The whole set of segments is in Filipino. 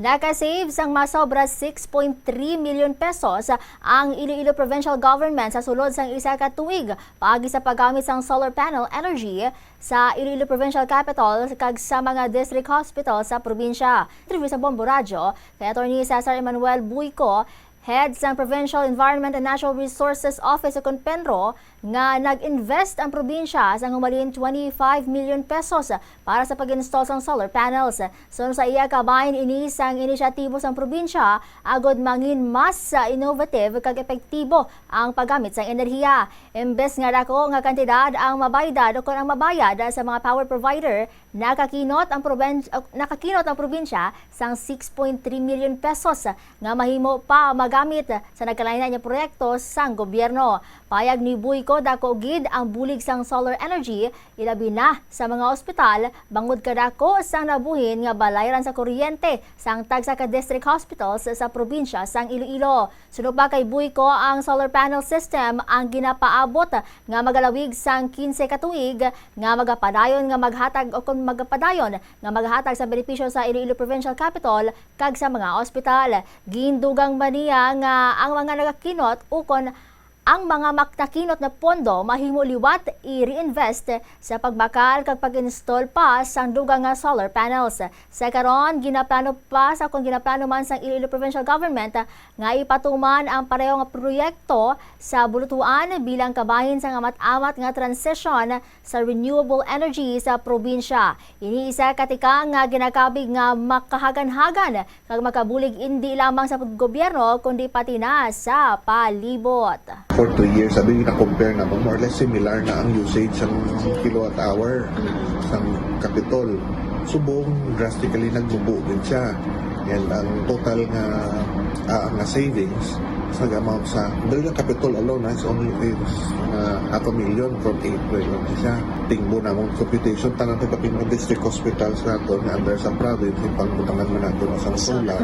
Nakasave sang masobra 6.3 million pesos ang Iloilo Provincial Government sa sulod sang isa ka tuig paagi sa paggamit sang solar panel energy sa Iloilo Provincial Capital kag sa mga district hospital sa probinsya. Interview sa Bombo Radio kay Atty. Cesar Emmanuel Buico, Head ng Provincial Environment and Natural Resources Office sa Conpenro, nga nag-invest ang probinsya sa humalin 25 million pesos para sa pag-install ng solar panels. So sa iya kabayan ini sang inisyatibo sa probinsya agod mangin mas innovative kag epektibo ang paggamit sa enerhiya. Imbes nga dako nga kantidad ang mabayad o ang mabayad sa mga power provider, nakakinot ang probinsya sang 6.3 million pesos nga mahimo pa magamit sa nagkalain niya proyekto sang gobyerno. Payag ni Buico dako gid ang bulig sang solar energy ilabi na sa mga ospital bangod kadako sang nabuhin nga balayran sa kuryente sang tagsa ka district hospitals sa probinsya sang Iloilo. Sunod pa kay Buico, ang solar panel system ang ginapaabot nga magalawig sang 15 ka tuig nga magapadayon nga maghatag o kung magapadayon nga maghatag sa benepisyo sa Iloilo Provincial Capital kag sa mga ospital. Gindugang maniya nga ang mga nagakinot ukon ang mga maknakinot na pondo mahimo liwat i-reinvest sa pagbakal kag pag-install pa sang dugang nga solar panels. Sa karon ginaplano pa sa kung ginaplano man sang Iloilo Provincial Government nga ipatuman ang pareho nga proyekto sa bulutuan bilang kabahin sa amat-amat nga transition sa renewable energy sa probinsya. Ini isa katika nga ginakabig nga makahagan-hagan kag makabulig hindi lamang sa gobyerno kundi pati na sa palibot. For 2 years, sabi na-compare na more or less similar na ang usage ng kilowatt hour sa Capitol. Subong drastically nagbubo din siya. And ang total nga savings sa amount sa dahil ang Capitol alone is only half a million from April. Siya tingbo na mong computation tanang pagkapin ng district hospitals nato nga under sa province yung pangbutangan man nato sa solar.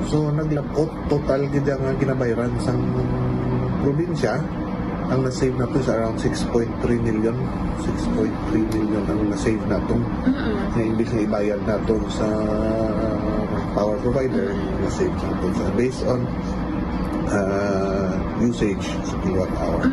So naglapot total gid nga ginabayaran sang probinsya ang na-save nato sa around 6.3 million. 6.3 million ang na-save nato na imbis na ibayad nato sa power provider, na-save nato sa based on usage sa kilowatt hour.